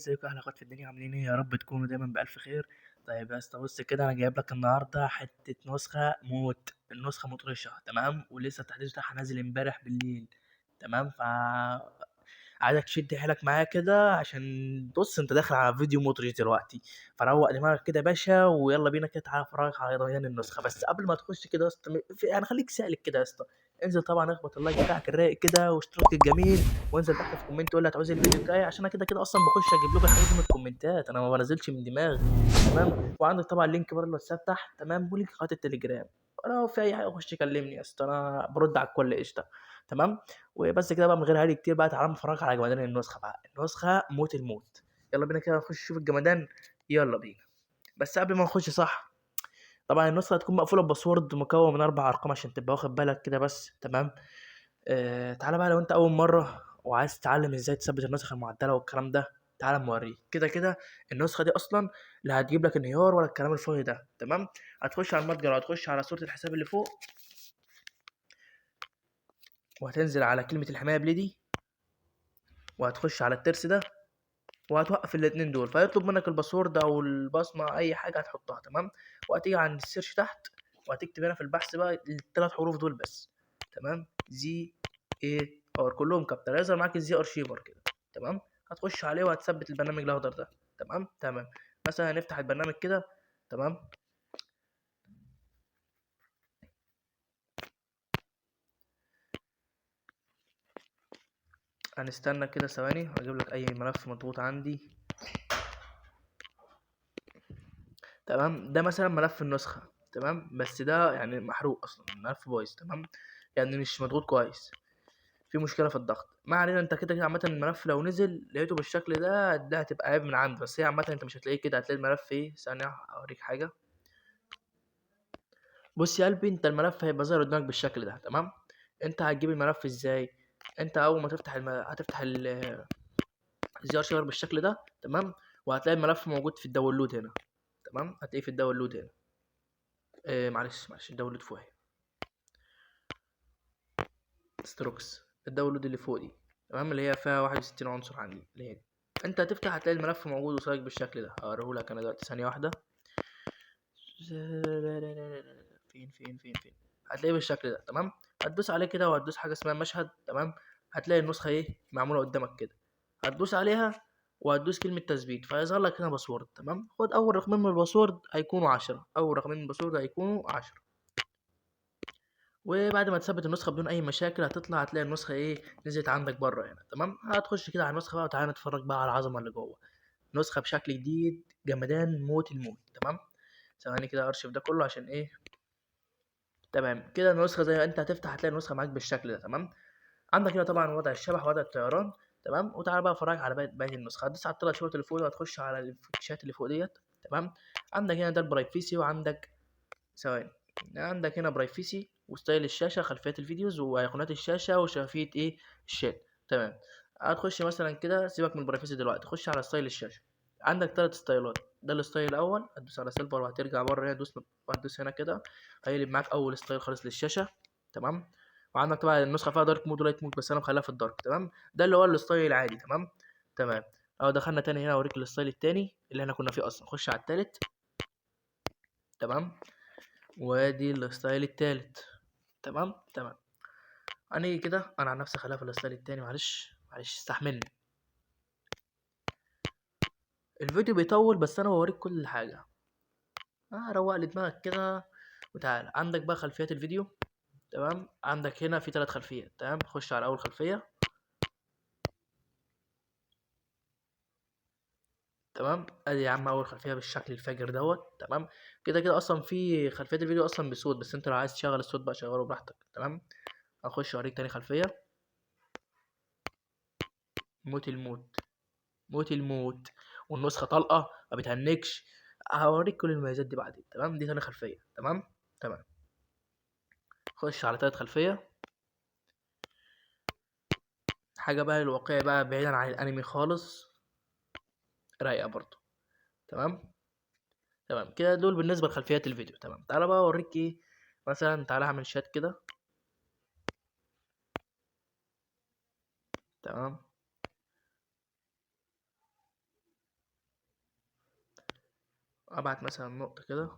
ازيكم يا حلقات في الدنيا عاملين ايه؟ يا رب تكونوا دايما بألف خير. طيب يا اسطى بص كده، انا جايب لك النهارده حته نسخه موت، النسخه مطرشه تمام، ولسه التحديث بتاعها نازل امبارح بالليل. تمام، عايزك تشد حيلك معايا كده، عشان بص انت داخل على فيديو مطرش دلوقتي. فروق دماغك كده يا باشا، ويلا بينا كده، تعالى افرجك على ضيان النسخه. بس قبل ما تخش كده يا اسطى، يعني خليك سالك كده يا اسطى. انزل طبعا اخبط اللايك بتاعك الرايق كده واشتراك الجميل، وانزل تحت في كومنت قول لي هتعوز الفيديو الجاي، عشان انا كده كده اصلا بخش اجيب لكم الحاجات دي من الكومنتات، انا ما بنزلش من دماغي. تمام، وعندك طبعا لينك برضه الواتساب تحت، تمام، ولينك قناه التليجرام. لو في اي حاجه خش كلمني يا اسطى، انا برد على الكل قشطه. تمام. وبس كده بقى، من غير هري كتير بقى، تعالى نتفرج على جمدان النسخه بقى، النسخه موت الموت. يلا بينا كده نخش نشوف الجمدان. يلا بينا. بس قبل ما نخش صح، طبعا النسخه هتكون مقفوله بباسورد مكون من 4 ارقام عشان تبقى واخد بالك كده بس. تمام. تعالى بقى، لو انت اول مره وعايز تتعلم ازاي تثبت النسخ المعدله والكلام ده، تعالى موريك كده كده. النسخه دي اصلا لا هتجيب لك انهيار ولا الكلام الفاضي ده. تمام. هتخش على المتجر وهتخش على صوره الحساب اللي فوق، وهتنزل على كلمه الحمايه بليدي، وهتخش على الترس ده، وهتوقف الاتنين دول، فيطلب منك الباسورد او البصمه، اي حاجه هتحطها. تمام. وهتيجي عند السيرش تحت، وهتكتب هنا في البحث بقى ال3 حروف دول بس. تمام. زي ايه ار، كلهم كابتن، يظهر معاك الزي ارشيفر كده. تمام. هتخش عليه وهتثبت البرنامج الاخضر ده. تمام تمام. مثلا هنفتح البرنامج كده. تمام. هنستنى كده ثواني، هجيب لك اي ملف مضغوط عندي. تمام. ده مثلا ملف النسخه. تمام. بس ده يعني محروق اصلا، الملف بايظ. تمام. يعني مش مضغوط كويس، في مشكله في الضغط. ما علينا، انت كده كده عامه الملف لو نزل لقيته بالشكل ده هتبقى عيب من عندي، بس هي عامه انت مش هتلاقيه كده، هتلاقي الملف ايه. ثانيه اوريك حاجه. بص يا قلبي، انت الملف هيبقى ظاهر قدامك بالشكل ده. تمام. انت هتجيب الملف ازاي؟ انت اول ما تفتح هتفتح الزي ار شير بالشكل ده. تمام. وهتلاقي الملف موجود في الداونلود هنا. تمام. هتلاقيه في الداونلود هنا. معلش الداونلود فوق اهي. ستروكس الداونلود اللي فوق دي. تمام. اللي هي فيها 61 عنصر عندي، اللي هي دي. انت هتفتح هتلاقي الملف موجود قصادك بالشكل ده، هوريهولك انا دلوقتي ثانيه واحده. فين هتلاقيه بالشكل ده. تمام. هتدوس عليه كده وهتدوس حاجه اسمها مشهد. تمام. هتلاقي النسخه ايه معموله قدامك كده. هتدوس عليها وهتدوس كلمه تثبيت، فيظهر لك هنا باسورد. تمام. خد اول رقمين من الباسورد هيكونوا 10، اول رقمين من الباسورد هيكونوا 10. وبعد ما تثبت النسخه بدون اي مشاكل، هتطلع هتلاقي النسخه ايه نزلت عندك بره هنا. تمام. هتخش كده على النسخه بقى، وتعالى نتفرج بقى على العظمه اللي جوه. نسخه بشكل جديد، جمدان موت الموت. تمام. ثواني كده ارشف ده كله عشان ايه. تمام كده النسخه زي ما انت هتفتح هتلاقي النسخه معاك بالشكل ده. تمام. عندك هنا طبعا وضع الشبح ووضع الطيران. تمام. وتعالى بقى افرجك على باقي النسخه. هتدوس على ال3 شروط اللي فوق، وهتخش على الفيتشات اللي فوق ديت. تمام. عندك هنا ده البرايفسي، وعندك ثواني، عندك هنا برايفسي وستايل الشاشه، خلفيات الفيديوز وايقونات الشاشه وشفافيه ايه الشات. تمام. هتخش مثلا كده، سيبك من البرايفسي دلوقتي، خش على ستايل الشاشه. عندك 3 ستايلات. ده الستايل الاول، هتدوس على سيلفر وهترجع بره هنا، وهتدوس هنا كده، هيقلب معاك اول ستايل خالص للشاشه. تمام. وعندك طبعا النسخه فيها دارك مود ولايت مود، بس انا مخليها في الدارك. تمام. ده اللي هو الستايل العادي. تمام تمام. اهو دخلنا تاني هنا، اوريك الستايل التاني اللي احنا كنا فيه اصلا. خش على التالت. تمام. وادي الستايل التالت. تمام تمام. هنيجي كده، انا عن نفسي خليها في الستايل التاني، معلش استحملني. الفيديو بيطول بس انا بوريك كل حاجه. روق لي دماغك كده. وتعال عندك بقى خلفيات الفيديو. تمام. عندك هنا في 3 خلفيات. تمام. خش على اول خلفيه. تمام. ادي يا عم اول خلفيه بالشكل الفاجر دوت. تمام. كده كده اصلا في خلفيات الفيديو اصلا بصوت، بس انت لو عايز تشغل الصوت بقى شغله براحتك. تمام. هخش اوريك تاني خلفيه. موت الموت، موت الموت. والنسخه طلقه ما بتهنكش. هوريك كل المميزات دي بعدين. تمام. دي تاني خلفيه. تمام تمام. خش على تالت خلفيه. حاجه بقى الواقعي بقى، بعيدا عن الانمي خالص، رايقه برضو. تمام تمام. كده دول بالنسبه لخلفيات الفيديو. تمام. تعالى بقى اوريك ايه. مثلا تعالى اعمل شات كده. تمام. ابعت مثلا نقطة كده.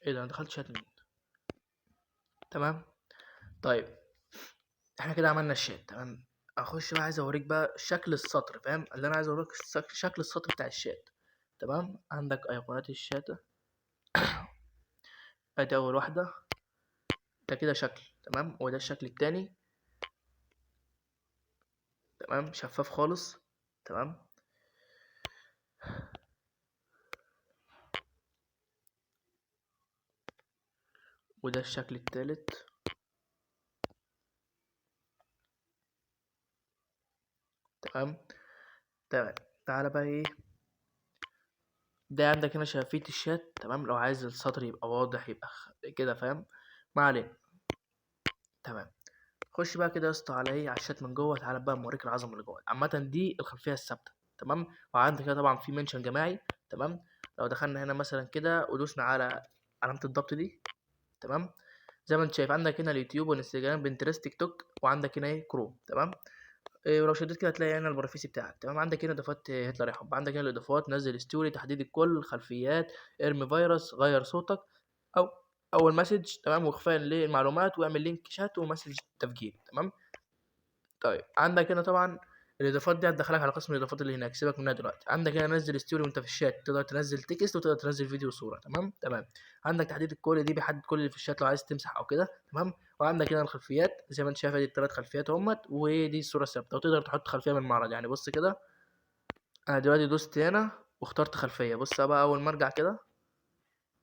ايه ده، انا دخلت شات مين؟ تمام. طيب احنا كده عملنا الشات تمام. اخش بقى، عايز اوريك بقى شكل السطر، فاهم اللي انا عايز اوريك؟ شكل السطر بتاع الشات. تمام، عندك ايقونات الشات، ادي اول واحدة، ده كده شكل تمام، وده الشكل التاني تمام، شفاف خالص تمام. وده الشكل التالت تمام. تمام، تعالى بقى ايه، ده عندك هنا شفافية الشات تمام، لو عايز السطر يبقى واضح يبقى كده، فاهم؟ ما علينا. تمام، خش بقى كده يا اسطى على ايه، على الشات من جوه. تعالى بقى اوريك العظمه اللي جوه. عامه دي الخلفيه الثابته تمام. وعندك كده طبعا في منشن جماعي تمام. لو دخلنا هنا مثلا كده ودوسنا على علامه الضبط دي تمام، زي ما انت شايف عندك هنا اليوتيوب وانستجرام بنترست تيك توك، وعندك هنا ايه كروم تمام. إيه، ولو شديت كده هتلاقي هنا البروفيسي بتاعك تمام. عندك هنا اضافات هتلر يحب، عندك هنا الاضافات، نزل ستوري، تحديد الكل، خلفيات، ارمي فيروس، غير صوتك، او اول مسج تمام، واخفاء للمعلومات، واعمل لينك شات ومسج تفجير تمام. طيب عندك هنا طبعا الاضافات دي هتدخلك على قسم الاضافات اللي هناك، سيبك منها دلوقتي. عندك هنا نزل ستوري وانت في الشات، تقدر تنزل تكست وتقدر تنزل فيديو وصوره تمام. تمام، عندك تحديد الكل، دي بيحدد كل اللي في الشات لو عايز تمسح او كده تمام. وعندك هنا الخلفيات زي ما انت شايف، دي الثلاث خلفيات اهمت، ودي الصوره الثابته، وتقدر تحط خلفيه من المعرض. يعني بص كده، انا دلوقتي دوست هنا واخترت خلفيه، بص بقى اول ما ارجع كده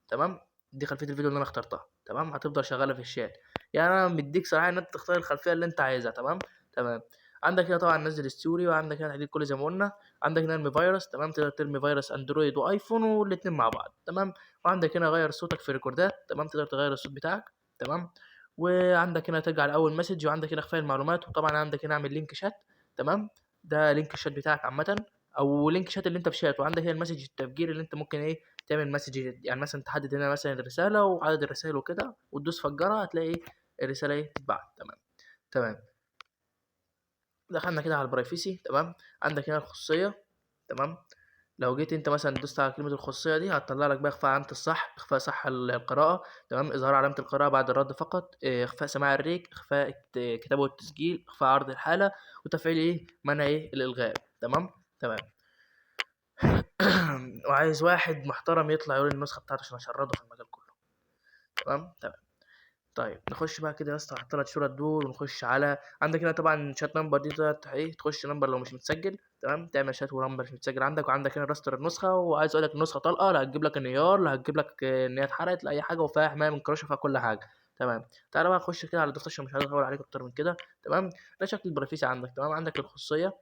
تمام، دي خلفيه الفيديو اللي انا اخترتها تمام، هتفضل شغاله في الشات. يعني انا مديك صراحه ان انت تختار الخلفيه اللي انت عايزها تمام. تمام، عندك هنا طبعا نزل ستوري، وعندك هنا تحديد كل زي ما قلنا، عندك هنا ارمي فيروس تمام، تقدر ترمي فيروس اندرويد وايفون والاتنين مع بعض تمام. وعندك هنا غير صوتك في الريكوردات تمام، تقدر تغير الصوت بتاعك تمام. وعندك هنا ترجع لاول مسج، وعندك هنا اخفاء المعلومات، وطبعا عندك هنا اعمل لينك شات تمام، ده لينك الشات بتاعك عامه، او لينك شات اللي انت في شات. وعندك هنا المسج التفجير اللي انت ممكن ايه تعمل مسج، يعني مثلا تحدد هنا مثلا الرسالة وعدد الرسائل وكده، وتدوس فجرها هتلاقي الرسالة ايه تتبعت تمام. تمام، دخلنا كده على البرايفسي تمام. عندك هنا الخصوصية تمام، لو جيت انت مثلا دوست على كلمة الخصوصية دي هتطلع لك بقى اخفاء علامة الصح، اخفاء صح القراءة تمام، اظهار علامة القراءة بعد الرد فقط، اخفاء سماع الريك، اخفاء الكتابة والتسجيل، اخفاء عرض الحالة، وتفعيل ايه منع ايه الالغاء تمام. تمام. وعايز واحد محترم يطلع يقول النسخة بتاعته عشان اشرده في المجال كله تمام. تمام، طيب نخش بقى كده يا اسطى على الثلاث شرط دول، ونخش على عندك هنا طبعا شات نمبر، دي تقدر ايه تخش نمبر لو مش متسجل تمام، تعمل شات ونمبر مش متسجل عندك. وعندك هنا راستر النسخه، وعايز اقول لك النسخه طلقه، لا هتجيب لك انهيار، لا هتجيب لك ان هي اتحرقت، لا اي حاجه، وفيها حمايه من كراش، وفيها كل حاجه تمام. تعالى بقى نخش كده على الدفتر، مش عايز اطول عليك اكتر من كده تمام. ده شكل البرافيسي عندك تمام. عندك الخصوصيه،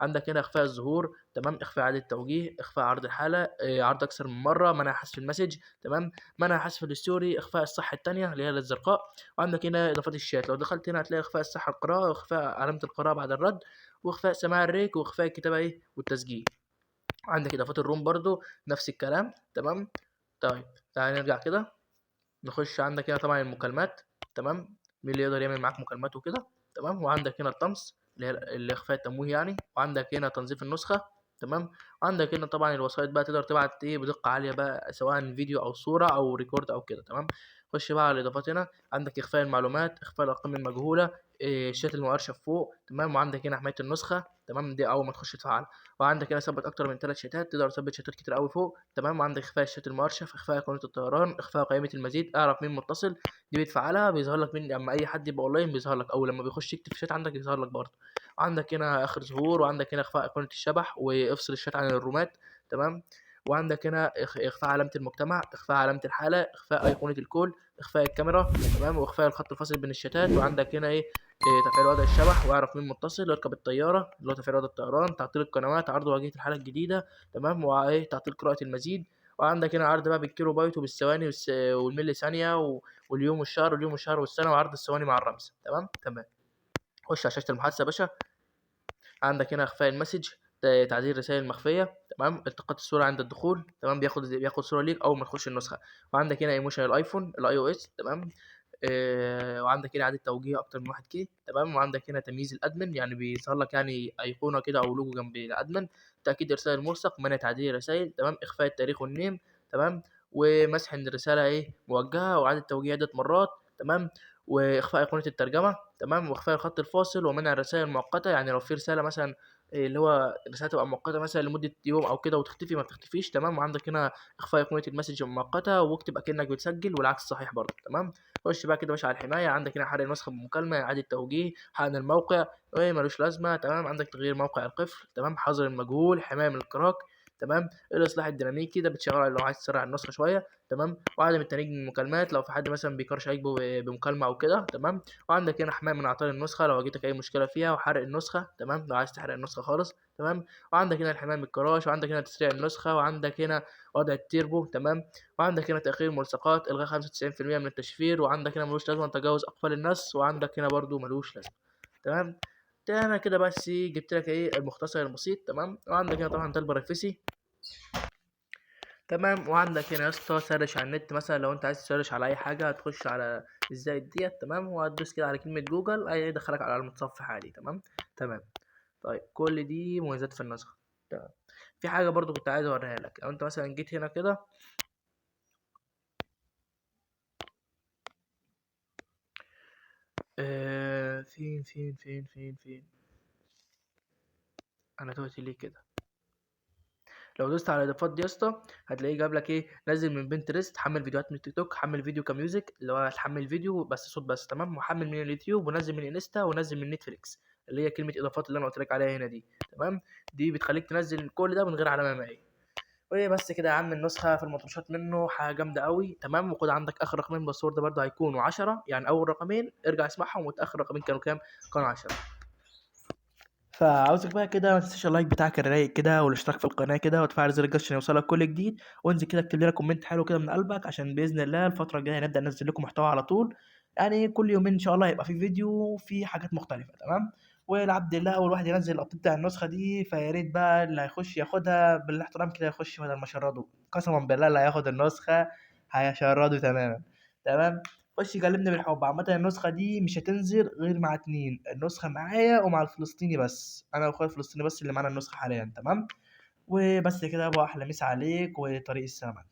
عندك هنا اخفاء الظهور تمام، اخفاء اعاده التوجيه، اخفاء عرض الحاله، عرض اكثر من مره، منع حذف المسج تمام، منع حذف الستوري، اخفاء الصح الثانيه اللي هي الزرقاء. وعندك هنا اضافات الشات، لو دخلت هنا هتلاقي اخفاء الصح القراءه، واخفاء علامه القراءه بعد الرد، واخفاء سماع الريك، واخفاء الكتابه ايه والتسجيل. عندك اضافات الروم برضو نفس الكلام تمام. طيب تعالى نرجع كده، نخش عندك هنا طبعا المكالمات تمام، مين اللي يقدر يعمل معاك مكالمات وكده تمام. وعندك هنا الطمس اللي هي الاخفاء التمويه يعني، وعندك هنا تنظيف النسخه تمام. وعندك هنا طبعا الوسائط بقى، تقدر تبعت ايه بدقه عاليه بقى، سواء فيديو او صوره او ريكورد او كده تمام. خش بقى على الاضافات هنا، عندك اخفاء المعلومات، اخفاء الارقام المجهوله، إيه الشات المؤرشف فوق تمام. وعندك هنا حمايه النسخه تمام، دي اول ما تخش تفعل. وعندك هنا ثبت اكتر من 3 شتات، تقدر تثبت شتات كتير قوي فوق تمام. وعندك اخفاء الشات المؤرشف، اخفاء قناه الطيران، اخفاء قائمه المزيد، اعرف مين متصل، دي بتفعلها بيظهر لك مين لما اي حد يبقى اونلاين بيظهر لك، او لما بيخش يكتب في الشات عندك يظهر لك برضه. وعندك هنا اخر ظهور، وعندك هنا اخفاء ايقونه الشبح، وافصل الشات عن الرومات تمام. وعندك هنا اخفاء علامه المجتمع، اخفاء علامه الحاله، اخفاء ايقونه الكول، اخفاء الكاميرا تمام، واخفاء الخط الفاصل بين الشتات. وعندك هنا تفعيل وضع الشبح، واعرف مين متصل، اركب الطياره اللي هو تفعيل وضع الطيران، تعطيل القنوات، عرض واجهه الحاله الجديده تمام، تعطيل قراءه المزيد. وعندك هنا عرض بقى بالكيلو بايت وبالثواني والملي ثانيه واليوم والشهر واليوم والشهر والسنه، وعرض الثواني مع الرمز تمام. تمام، خش على شاشه المحادثه يا باشا. عندك هنا اخفاء المسج، تعديل الرسائل المخفيه تمام، التقاط الصوره عند الدخول تمام، بياخد صوره ليك اول ما تخش النسخه. وعندك هنا ايموشن الايفون الاي او اس تمام، وعندك هنا اعاده توجيه اكتر من 1K، تمام. وعندك هنا تمييز الادمن، يعني بيظهر لك يعني ايقونه كده او لوجو جنب الادمن. تاكيد ارسال الملصق، منع تعديل الرسائل، تمام. اخفاء التاريخ والنيم، تمام. ومسح ان الرساله موجهه، واعاده توجيه عده مرات، تمام. واخفاء ايقونه الترجمه، تمام. واخفاء الخط الفاصل، ومنع الرسائل المؤقته، يعني لو في رساله مثلا اللي هو الرساله تبقى مؤقته مثلا لمده يوم او كده وتختفي ما بتختفيش، تمام. وعندك هنا اخفاء ايقونه المسج المؤقته، واكتب اكنك بتسجل، والعكس صحيح برضه، تمام. خش بقى كده يا باشا على الحمايه. عندك هنا حرق النسخه بالمكالمه، اعاده توجيه، حقن الموقع، ملوش لازمه، تمام. عندك تغيير موقع القفل، تمام. حظر المجهول، حمايه من الكراك، تمام. الاصلاح الديناميكي ده بتشغله لو عايز تسرع النسخه شويه، تمام. وعدم التنيج من المكالمات لو في حد مثلا بيكرش عليك بمكالمه او كده، تمام. وعندك هنا حمايه من اعطال النسخه لو واجهتك اي مشكله فيها، وحرق النسخه، تمام، لو عايز تحرق النسخه خالص، تمام. وعندك هنا الحمايه من الكراش، وعندك هنا تسريع النسخه، وعندك هنا وضع التيربو، تمام. وعندك هنا تاخير ملصقات، الغاء 95% من التشفير، وعندك هنا ملوش لازمه تجاوز اقفال النص، وعندك هنا برضو ملوش لازمه، تمام. ده انا كده بس جبت لك المختصر البسيط، تمام. وعندك هنا طبعا ده البرايفسي، تمام. وعندك هنا يا اسطى سرش على النت، مثلا لو انت عايز تسرش على اي حاجه هتخش على ازاي ديت، تمام. وهتدوس كده على كلمه جوجل هيدخلك على المتصفح عادي، تمام. تمام. طيب كل دي مميزات في النسخ، تمام. في حاجه برضو كنت عايز اوريها لك. لو انت مثلا جيت هنا كده، فين انا توهت ليه كده. لو دوست على الاضافات دي يا اسطى هتلاقيه جاب لك نزل من بنترست، حمل فيديوهات من تيك توك، حمل فيديو كميوزك اللي هو تحمل فيديو بس صوت بس، تمام. وحمل من اليوتيوب، ونزل من انستا، ونزل من نتفليكس، اللي هي كلمه اضافات اللي انا قلت لك عليها هنا دي، تمام. دي بتخليك تنزل كل ده من غير علامه معيه. وايه بس كده يا عم، النسخه في المطروشات منه حاجه جامده قوي، تمام. وخد عندك اخر رقمين باسورد برضه هيكونوا 10، يعني اول رقمين ارجع اسمعهم، واخر رقمين كانوا كام؟ كانوا 10. فعاوزك بقى كده ما تنساش اللايك بتاعك الرايق كده، والاشتراك في القناه كده، وتفعل زر الجرس عشان يوصلك كل جديد. وانزل كده اكتب لنا كومنت حلو كده من قلبك، عشان باذن الله الفتره الجايه هنبدا ننزل لكم محتوى على طول. يعني كل يومين ان شاء الله هيبقى في فيديو في حاجات مختلفه، تمام. والعبد الله اول واحد ينزل الابديت بتاع النسخه دي، فيا ريت بقى اللي هيخش ياخدها بالاحترام كده، يخش بدل ما شرده. قسما بالله اللي هياخد النسخه هيشرده تماما، تمام. خش كلمني بالحب. عامة النسخة دي مش هتنزل غير مع اتنين، النسخة معايا ومع الفلسطيني بس، أنا وأخويا الفلسطيني بس اللي معانا النسخة حاليا، تمام. وبس كده بقى، أحلى مسا عليك وطريق السلامة.